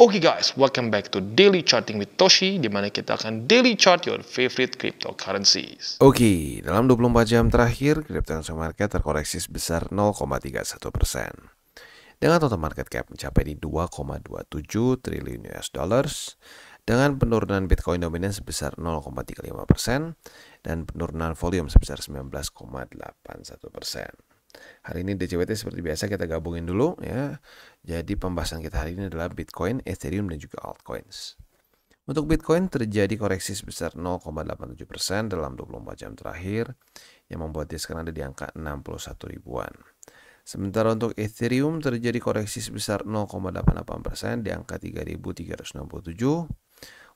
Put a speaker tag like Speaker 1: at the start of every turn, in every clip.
Speaker 1: Oke guys, welcome back to Daily Charting with Toshi, di mana kita akan daily chart your favorite cryptocurrencies.
Speaker 2: Oke, dalam 24 jam terakhir, cryptocurrency market terkoreksi sebesar 0,31%. Dengan total market cap mencapai di 2,27 triliun US dollars, dengan penurunan Bitcoin dominan sebesar 0,35% dan penurunan volume sebesar 19,81%. Hari ini DCWT seperti biasa kita gabungin dulu ya. Jadi pembahasan kita hari ini adalah Bitcoin, Ethereum, dan juga altcoins. Untuk Bitcoin terjadi koreksi sebesar 0,87% dalam 24 jam terakhir yang membuat dia sekarang ada di angka 61 ribuan. Sementara untuk Ethereum terjadi koreksi sebesar 0,88% di angka 3.367.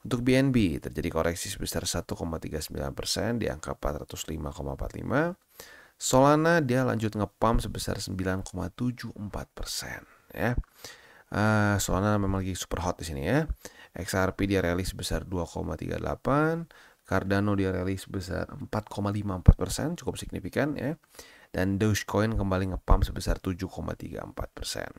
Speaker 2: Untuk BNB terjadi koreksi sebesar 1,39% di angka 405,45. Solana dia lanjut ngepump sebesar 9,74% ya. Solana memang lagi super hot di sini ya. XRP dia rally sebesar 2,38, Cardano dia rally sebesar 4,54%, cukup signifikan ya. Dan Dogecoin kembali ngepump sebesar 7,34%.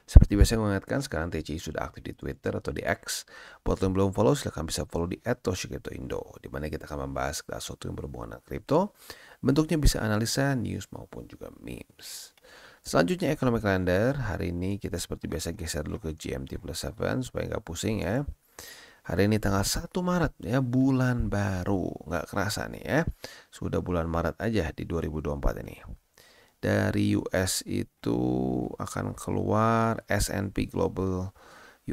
Speaker 2: Seperti biasa gue ingatkan, sekarang TCI sudah aktif di Twitter atau di X. Buat yang belum follow, silahkan bisa follow di @toshicryptoindo, di mana kita akan membahas sesuatu yang berhubungan dengan kripto. Bentuknya bisa analisa, news, maupun juga memes. Selanjutnya ekonomi kalender. Hari ini kita seperti biasa geser dulu ke GMT plus 7 supaya nggak pusing ya. Hari ini tanggal 1 Maret ya, bulan baru. Nggak kerasa nih ya, sudah bulan Maret aja di 2024 ini. Dari US itu akan keluar S&P Global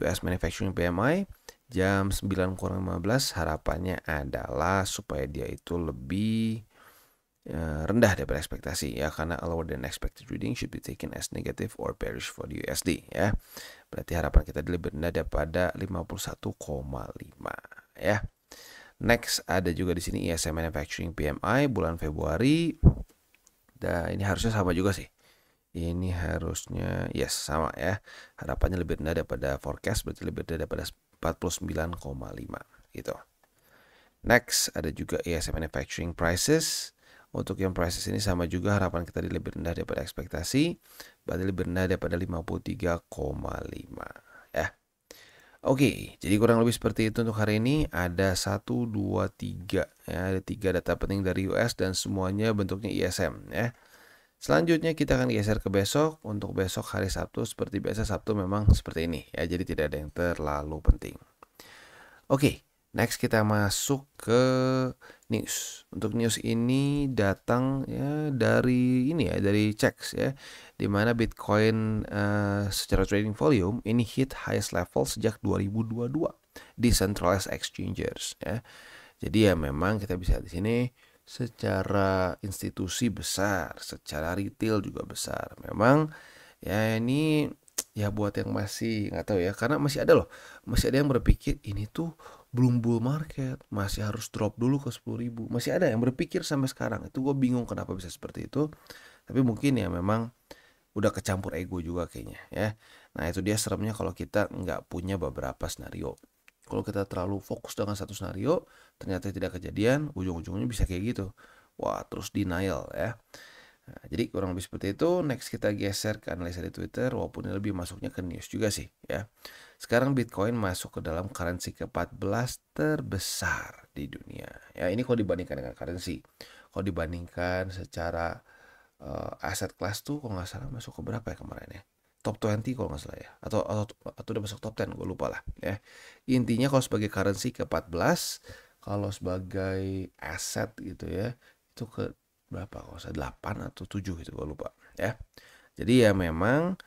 Speaker 2: US Manufacturing PMI jam 9:15. Harapannya adalah supaya dia itu lebih rendah daripada ekspektasi ya, karena lower than expected reading should be taken as negative or bearish for the USD ya. Berarti harapan kita lebih rendah daripada 51,5 ya. Next ada juga di sini ISM Manufacturing PMI bulan Februari. Dan ini harusnya sama juga sih. Ini harusnya yes sama ya. Harapannya lebih rendah daripada forecast, berarti lebih rendah daripada 49,5 gitu. Next ada juga ISM Manufacturing Prices. Untuk yang prices ini sama juga, harapan kita lebih rendah daripada ekspektasi, berarti lebih rendah daripada 53,5 ya. Oke, jadi kurang lebih seperti itu untuk hari ini. Ada 1, 2, 3 ya, ada 3 data penting dari US dan semuanya bentuknya ISM ya. Selanjutnya kita akan geser ke besok. Untuk besok hari Sabtu, seperti biasa Sabtu memang seperti ini ya, jadi tidak ada yang terlalu penting. Oke, next kita masuk ke news. Untuk news ini datang ya dari ini ya, dari checks ya, dimana Bitcoin secara trading volume ini hit highest level sejak 2022 di centralized exchangers ya. Jadi ya memang kita bisa di sini secara institusi besar, secara retail juga besar. Memang ya ini ya buat yang masih nggak tahu ya, karena masih ada yang berpikir ini tuh belum bull market, masih harus drop dulu ke 10.000. Masih ada yang berpikir sampai sekarang. Itu gue bingung kenapa bisa seperti itu. Tapi mungkin ya memang udah kecampur ego juga kayaknya ya. Nah itu dia seremnya kalau kita nggak punya beberapa skenario. Kalau kita terlalu fokus dengan satu skenario, ternyata tidak kejadian, ujung-ujungnya bisa kayak gitu. Wah, terus denial ya. Nah, jadi kurang lebih seperti itu. Next kita geser ke analisa di Twitter, walaupun ini lebih masuknya ke news juga sih ya. Sekarang Bitcoin masuk ke dalam currency ke-14 terbesar di dunia. Ya, ini kalau dibandingkan dengan currency. Kalau dibandingkan secara aset class tuh kalau nggak salah masuk ke berapa ya kemarin ya? Top 20 kalau nggak salah ya. Atau udah masuk top 10, gue lupa lah ya. Intinya kalau sebagai currency ke-14, kalau sebagai aset gitu ya, itu ke berapa? Kalau saya 8 atau 7 gitu, gue lupa ya. Jadi ya memang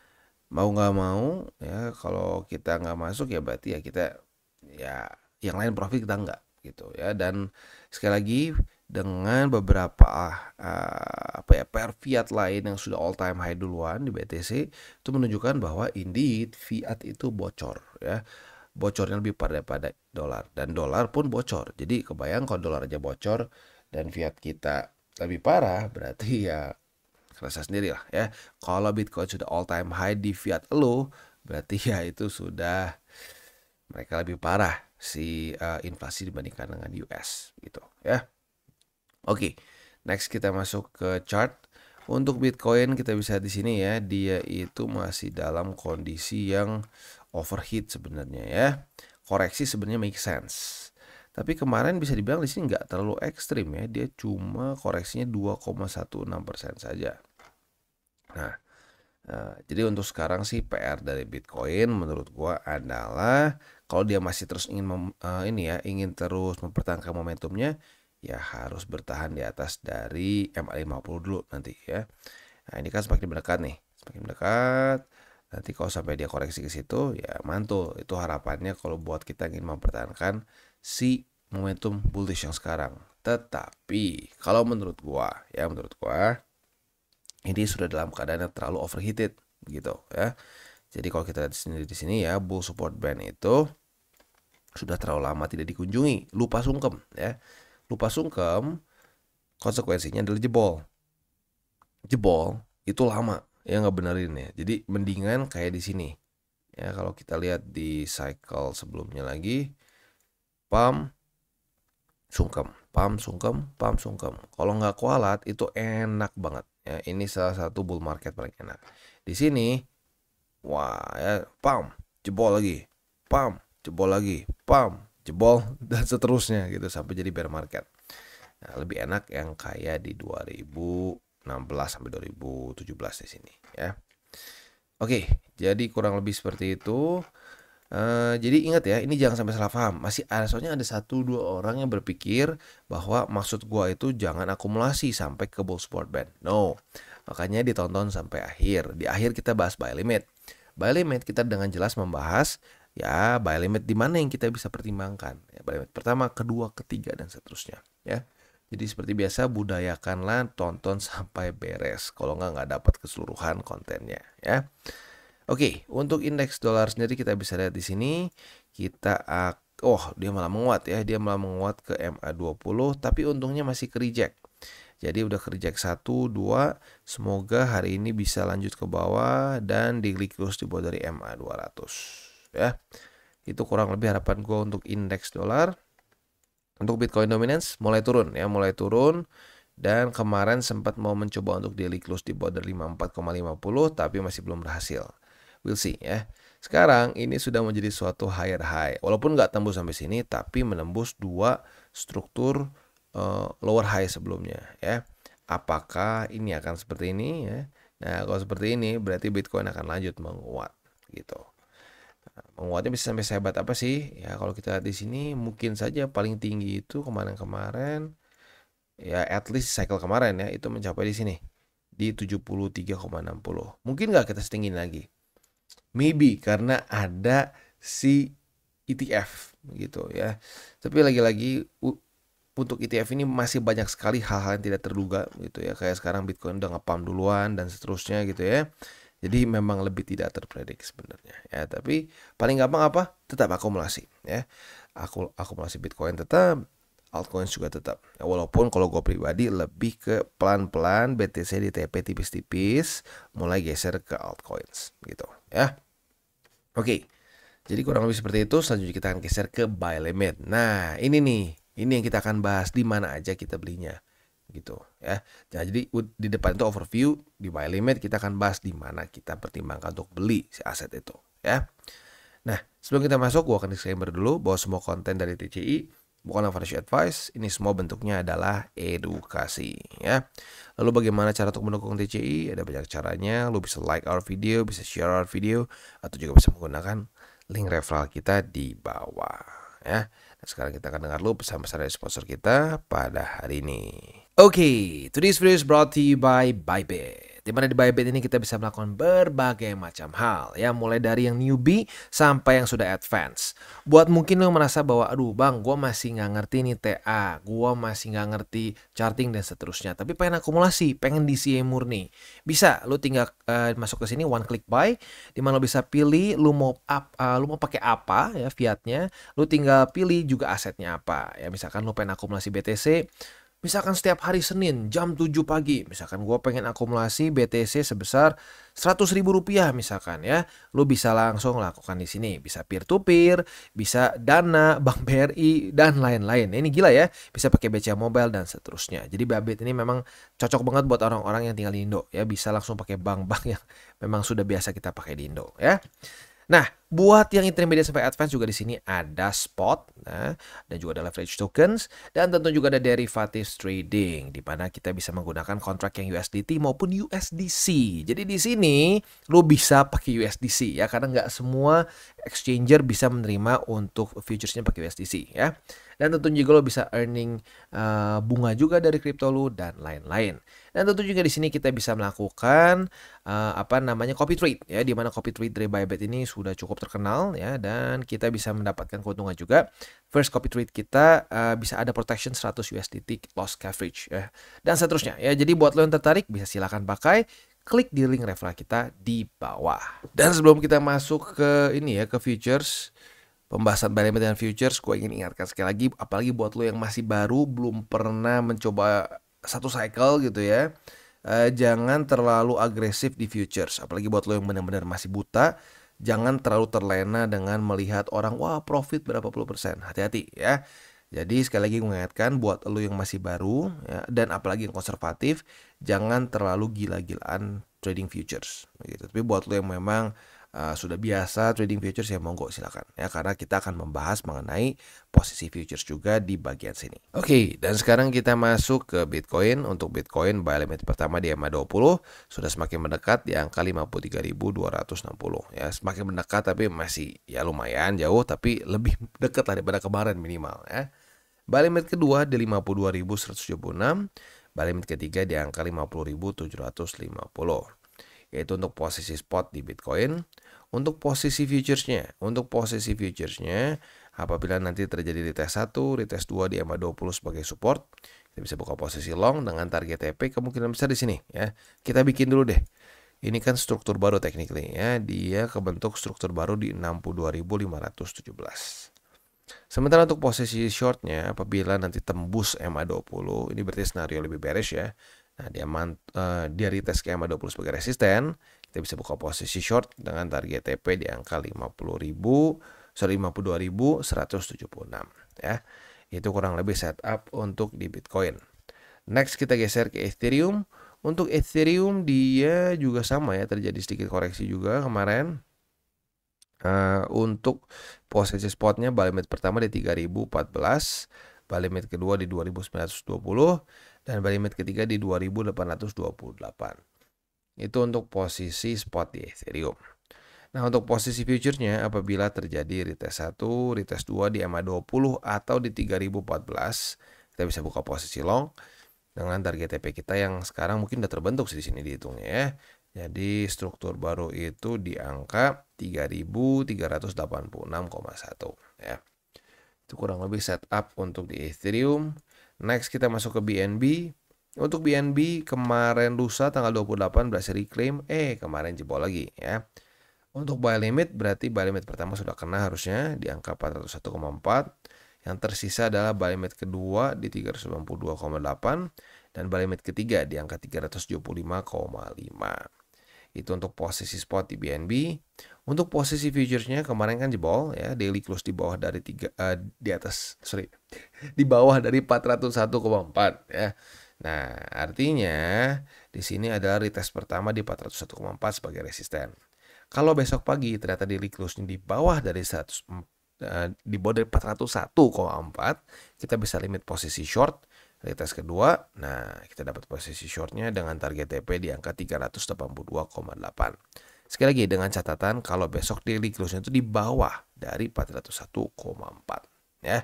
Speaker 2: mau nggak mau ya, kalau kita nggak masuk ya berarti ya kita ya yang lain profit, kita nggak gitu ya. Dan sekali lagi dengan beberapa pair fiat lain yang sudah all time high duluan di BTC, itu menunjukkan bahwa indeed fiat itu bocor ya. Bocornya lebih parah daripada dolar, dan dolar pun bocor. Jadi kebayang kalau dolar aja bocor dan fiat kita lebih parah, berarti ya kerasa sendiri lah ya. Kalau Bitcoin sudah all time high di fiat lo, berarti ya itu sudah mereka lebih parah si inflasi dibandingkan dengan US gitu ya. Oke, next kita masuk ke chart. Untuk Bitcoin kita bisa di sini ya, dia itu masih dalam kondisi yang overheat sebenarnya ya. Koreksi sebenarnya make sense. Tapi kemarin bisa dibilang di sini nggak terlalu ekstrim ya. Dia cuma koreksinya 2,16% saja. Nah, jadi untuk sekarang sih PR dari Bitcoin menurut gua adalah kalau dia masih terus ingin terus mempertahankan momentumnya, ya harus bertahan di atas dari MA50 dulu nanti ya. Nah, ini kan semakin mendekat nih, semakin mendekat. Nanti kalau sampai dia koreksi ke situ, ya mantul. Itu harapannya kalau buat kita ingin mempertahankan si momentum bullish yang sekarang. Tetapi kalau menurut gua, ini sudah dalam keadaan yang terlalu overheated gitu ya. Jadi kalau kita lihat di sini ya, bull support band itu sudah terlalu lama tidak dikunjungi, lupa sungkem ya. Lupa sungkem konsekuensinya adalah jebol. Jebol itu lama ya nggak benerin ya. Jadi mendingan kayak di sini. Ya kalau kita lihat di cycle sebelumnya lagi, pump sungkem, pump sungkem, pump sungkem. Kalau nggak kualat itu enak banget. Ya, ini salah satu bull market paling enak. Di sini, wah ya, pump, jebol lagi, pump, jebol lagi, pump, jebol dan seterusnya gitu sampai jadi bear market. Nah, lebih enak yang kayak di 2016 sampai 2017 di sini ya. Oke, jadi kurang lebih seperti itu. Jadi ingat ya, ini jangan sampai salah paham. Soalnya ada 1-2 orang yang berpikir bahwa maksud gua itu jangan akumulasi sampai ke bull support band. No, makanya ditonton sampai akhir. Di akhir kita bahas buy limit. Buy limit kita dengan jelas membahas ya buy limit di mana yang kita bisa pertimbangkan. Ya, buy limit pertama, kedua, ketiga dan seterusnya. Ya, jadi seperti biasa budayakanlah tonton sampai beres. Kalau nggak dapat keseluruhan kontennya. Ya. Oke, untuk indeks dolar sendiri kita bisa lihat di sini dia malah menguat ya, dia malah menguat ke MA20 tapi untungnya masih ke reject. Jadi udah ke reject 1, 2, semoga hari ini bisa lanjut ke bawah dan daily close di bawah dari MA200 ya. Itu kurang lebih harapan gue untuk indeks dolar. Untuk Bitcoin dominance mulai turun dan kemarin sempat mau mencoba untuk daily close di bawah dari 54,50 tapi masih belum berhasil. We'll see ya. Sekarang ini sudah menjadi suatu higher high. Walaupun nggak tembus sampai sini, tapi menembus 2 struktur lower high sebelumnya ya. Apakah ini akan seperti ini ya? Nah, kalau seperti ini berarti Bitcoin akan lanjut menguat gitu. Nah, menguatnya bisa sampai sehebat apa sih? Ya kalau kita lihat di sini mungkin saja paling tinggi itu kemarin-kemarin ya at least cycle kemarin ya itu mencapai di sini di 73,60. Mungkin nggak kita setinggi lagi? Maybe karena ada si ETF gitu ya. Tapi lagi-lagi untuk ETF ini masih banyak sekali hal-hal yang tidak terduga gitu ya. Kayak sekarang Bitcoin udah nge-pump duluan dan seterusnya gitu ya. Jadi memang lebih tidak terpredik sebenarnya ya. Tapi paling gampang apa? Tetap akumulasi ya. Akumulasi Bitcoin tetap, altcoins juga tetap. Ya, walaupun kalau gue pribadi lebih ke pelan-pelan BTC di TP tipis-tipis, mulai geser ke altcoins gitu ya. Oke, jadi kurang lebih seperti itu. Selanjutnya kita akan geser ke buy limit. Nah, ini yang kita akan bahas di mana aja kita belinya, gitu ya. Nah, jadi di depan itu overview, di buy limit kita akan bahas di mana kita pertimbangkan untuk beli si aset itu, ya. Nah, sebelum kita masuk, gua akan disclaimer dulu bahwa semua konten dari TCI bukanlah financial advice. Ini semua bentuknya adalah edukasi, ya. Lalu bagaimana cara untuk mendukung TCI? Ada banyak caranya. Lu bisa like our video, bisa share our video, atau juga bisa menggunakan link referral kita di bawah ya. Nah, sekarang kita akan dengar dulu pesan-pesan dari sponsor kita pada hari ini. Oke, today's video is brought to you by Bybit. Di mana di Bybit ini kita bisa melakukan berbagai macam hal ya, mulai dari yang newbie sampai yang sudah advance. Buat mungkin lo merasa bahwa aduh bang, gue masih nggak ngerti nih TA, gue masih nggak ngerti charting dan seterusnya, tapi pengen akumulasi, pengen DCA murni, bisa lo tinggal masuk ke sini one click buy, di mana lo bisa pilih lo mau pakai apa ya fiatnya, lo tinggal pilih juga asetnya apa ya. Misalkan lo pengen akumulasi BTC, misalkan setiap hari Senin jam 7 pagi, misalkan gue pengen akumulasi BTC sebesar 100.000 rupiah misalkan ya, lu bisa langsung lakukan di sini. Bisa peer to peer, bisa Dana, Bank BRI dan lain-lain. Ini gila ya, bisa pakai BCA Mobile dan seterusnya. Jadi Bybit ini memang cocok banget buat orang-orang yang tinggal di Indo ya, bisa langsung pakai bank-bank yang memang sudah biasa kita pakai di Indo ya. Nah, Buat yang intermediate sampai advance juga di sini ada spot, nah, dan juga ada leverage tokens, dan tentu juga ada derivatives trading, di mana kita bisa menggunakan kontrak yang USDT maupun USDC. Jadi di sini lo bisa pakai USDC ya, karena nggak semua exchanger bisa menerima untuk futuresnya pakai USDC ya. Dan tentu juga lo bisa earning bunga juga dari kripto lo dan lain-lain. Dan tentu juga di sini kita bisa melakukan copy trade ya, di mana copy trade dari Bybit ini sudah cukup terkenal ya, dan kita bisa mendapatkan keuntungan juga. First copy trade kita bisa ada protection 100 USDT loss coverage ya, dan seterusnya ya. Jadi buat lo yang tertarik bisa silakan pakai, klik di link referral kita di bawah. Dan sebelum kita masuk ke ini ya, ke futures, pembahasan buy limit dan futures, gue ingin ingatkan sekali lagi, apalagi buat lo yang masih baru, belum pernah mencoba satu cycle gitu ya, jangan terlalu agresif di futures. Apalagi buat lo yang benar-benar masih buta, jangan terlalu terlena dengan melihat orang, wah profit berapa puluh persen. Hati-hati ya. Jadi sekali lagi gue ingatkan, buat lo yang masih baru ya, dan apalagi yang konservatif, jangan terlalu gila-gilaan trading futures gitu. Tapi buat lo yang memang sudah biasa trading futures ya, monggo silakan ya, karena kita akan membahas mengenai posisi futures juga di bagian sini. Oke, dan sekarang kita masuk ke Bitcoin. Untuk Bitcoin buy limit pertama di EMA20 sudah semakin mendekat di angka 53.260 ya, semakin mendekat tapi masih ya lumayan jauh, tapi lebih dekat lah daripada kemarin minimal ya. Buy limit kedua di 52.176, buy limit ketiga di angka 50.750, yaitu untuk posisi spot di Bitcoin. Untuk posisi futuresnya, apabila nanti terjadi retest 1, retest 2 di EMA20 sebagai support, kita bisa buka posisi long dengan target TP kemungkinan besar di sini ya. Kita bikin dulu deh. Ini kan struktur baru technically ya, dia kebentuk struktur baru di 62.517. Sementara untuk posisi shortnya, apabila nanti tembus EMA20, ini berarti skenario lebih bearish ya. Nah, dia retest ke EMA20 sebagai resisten, kita bisa buka posisi short dengan target TP di angka 52.176 ya. Itu kurang lebih setup untuk di Bitcoin. Next kita geser ke Ethereum. Untuk Ethereum dia juga sama ya, terjadi sedikit koreksi juga kemarin. Untuk posisi spotnya buy limit pertama di 3014, buy limit kedua di 2920, dan buy limit ketiga di 2828. Itu untuk posisi spot di Ethereum. Nah, untuk posisi future-nya, apabila terjadi retest 1, retest 2 di EMA20 atau di 3014, kita bisa buka posisi long dengan target TP kita yang sekarang mungkin udah terbentuk di sini dihitungnya ya. Jadi struktur baru itu di angka 3.386,1 ya. Itu kurang lebih setup untuk di Ethereum. Next kita masuk ke BNB. Untuk BNB kemarin lusa tanggal 28 berhasil reclaim, kemarin jebol lagi ya. Untuk buy limit berarti buy limit pertama sudah kena harusnya di angka 401,4. Yang tersisa adalah buy limit kedua di 392,8 dan buy limit ketiga di angka 375,5. Itu untuk posisi spot di BNB. Untuk posisi futuresnya kemarin kan jebol ya, daily close di bawah dari di bawah dari 401,4 ya. Nah, artinya di sini adalah retest pertama di 401,4 sebagai resisten. Kalau besok pagi ternyata daily close-nya di bawah dari 401,4, kita bisa limit posisi short retest kedua. Nah, kita dapat posisi shortnya dengan target TP di angka 382,8. Sekali lagi dengan catatan kalau besok daily close-nya itu di bawah dari 401,4 ya.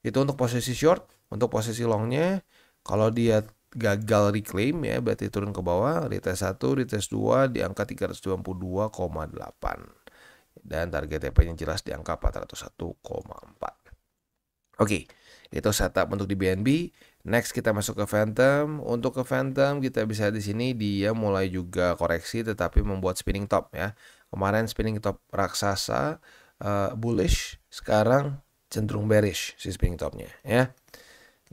Speaker 2: Itu untuk posisi short. Untuk posisi long-nya, kalau dia gagal reclaim ya, berarti turun ke bawah, retest 1, retest 2 di angka 392,8. Dan target TP-nya jelas di angka 401,4. Oke, itu setup untuk di BNB. Next kita masuk ke Phantom. Untuk ke Phantom kita bisa di sini dia mulai juga koreksi tetapi membuat spinning top ya. Kemarin spinning top raksasa bullish, sekarang cenderung bearish si spinning topnya ya.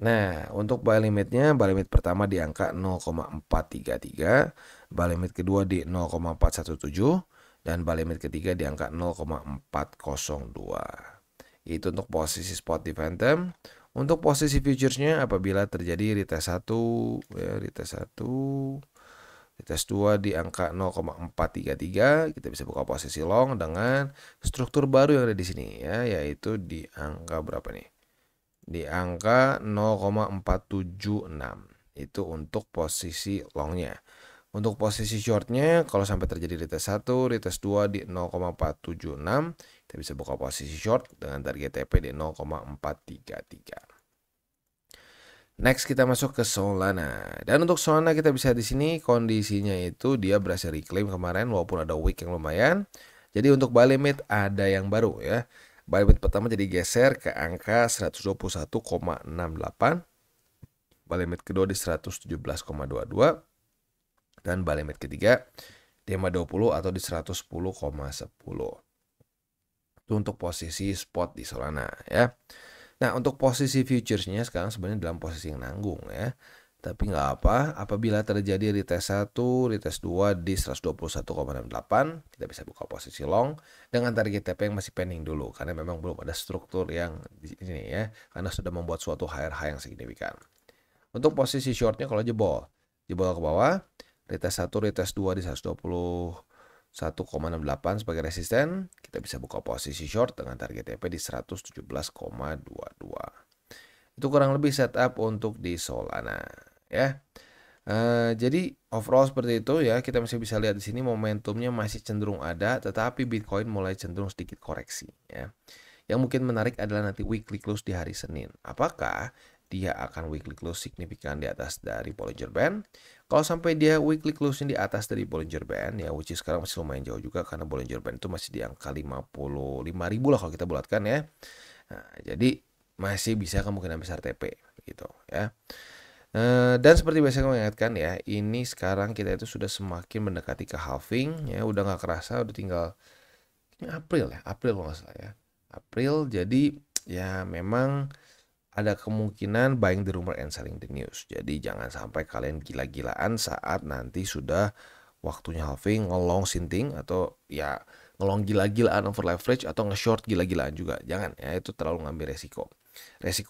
Speaker 2: Nah, untuk buy limitnya, buy limit pertama di angka 0,433, buy limit kedua di 0,417, dan buy limit ketiga di angka 0,402. Itu untuk posisi spot di Phantom. Untuk posisi futuresnya, apabila terjadi retest 1 ya, retest retest 2 di angka 0,433, kita bisa buka posisi long dengan struktur baru yang ada di sini ya, yaitu di angka berapa nih? Di angka 0,476. Itu untuk posisi longnya. Untuk posisi shortnya, kalau sampai terjadi retest 1, retest 2 di 0,476, kita bisa buka posisi short dengan target TP di 0,433. Next kita masuk ke Solana. Dan untuk Solana kita bisa di sini kondisinya itu dia berhasil reclaim kemarin walaupun ada wick yang lumayan. Jadi untuk buy limit ada yang baru ya. Buy limit pertama jadi geser ke angka 121,68. Buy limit kedua di 117,22. Dan buy limit ketiga di 520 atau di 110,10. Itu untuk posisi spot di Solana ya. Nah, untuk posisi futuresnya sekarang sebenarnya dalam posisi yang nanggung ya. Tapi nggak apa, apabila terjadi retest 1, retest 2 di 121,68, kita bisa buka posisi long dengan target TP yang masih pending dulu. Karena memang belum ada struktur yang di sini ya, karena sudah membuat suatu high yang signifikan. Untuk posisi shortnya kalau jebol ke bawah, retest 1, retest 2 di 121,68 sebagai resisten, kita bisa buka posisi short dengan target TP di 117,22. Itu kurang lebih setup untuk di Solana ya. Jadi overall seperti itu ya, kita masih bisa lihat di sini momentumnya masih cenderung ada, tetapi Bitcoin mulai cenderung sedikit koreksi ya. Yang mungkin menarik adalah nanti weekly close di hari Senin. Apakah dia akan weekly close signifikan di atas dari Bollinger Band? Kalau sampai dia weekly close di atas dari Bollinger Band ya, which is sekarang masih lumayan jauh juga karena Bollinger Band itu masih di angka 55.000 lah kalau kita bulatkan ya. Nah, jadi masih bisa kemungkinan besar TP gitu ya. Dan seperti biasa gue ingatkan ya, ini sekarang kita itu sudah semakin mendekati ke halving ya, udah nggak kerasa, udah tinggal ini April kalau nggak salah ya. April, jadi ya memang ada kemungkinan buying the rumor and selling the news. Jadi jangan sampai kalian gila-gilaan saat nanti sudah waktunya halving, ngelong sinting atau ya ngelong gila-gilaan over leverage atau nge-short gila-gilaan juga. Jangan ya, itu terlalu ngambil resiko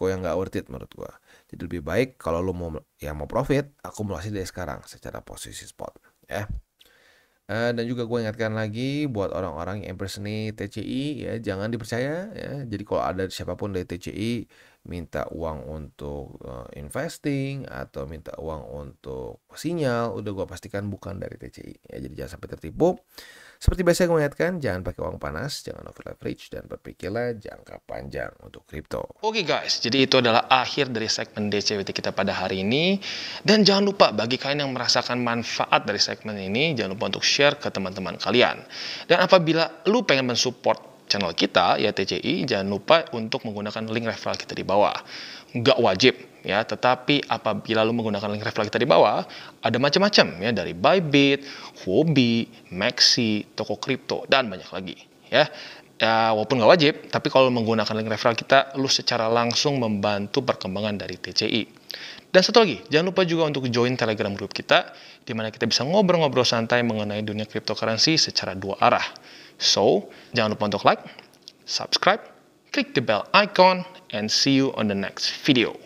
Speaker 2: yang nggak worth it menurut gua. Jadi lebih baik kalau lu mau profit, akumulasi dari sekarang secara posisi spot ya. Dan juga gue ingatkan lagi buat orang-orang yang impersonate TCI ya, jangan dipercaya ya. Jadi kalau ada siapapun dari TCI minta uang untuk investing atau minta uang untuk sinyal, udah gue pastikan bukan dari TCI ya. Jadi jangan sampai tertipu. Seperti biasa gue ingatkan, jangan pakai uang panas, jangan over leverage, dan berpikirlah jangka panjang untuk kripto.
Speaker 1: Oke guys, jadi itu adalah akhir dari segmen DCWT kita pada hari ini. Dan jangan lupa bagi kalian yang merasakan manfaat dari segmen ini, jangan lupa untuk share ke teman-teman kalian. Dan apabila lu pengen mensupport channel kita, ya TCI, jangan lupa untuk menggunakan link referral kita di bawah. Nggak wajib ya, tetapi apabila lu menggunakan link referral kita di bawah, ada macam-macam ya, dari Bybit, Huobi, Maxi, toko kripto, dan banyak lagi ya. Ya, walaupun nggak wajib, tapi kalau menggunakan link referral kita, lu secara langsung membantu perkembangan dari TCI. Dan satu lagi, jangan lupa juga untuk join Telegram group kita, di mana kita bisa ngobrol-ngobrol santai mengenai dunia cryptocurrency secara dua arah. So, jangan lupa untuk like, subscribe, click the bell icon, and see you on the next video.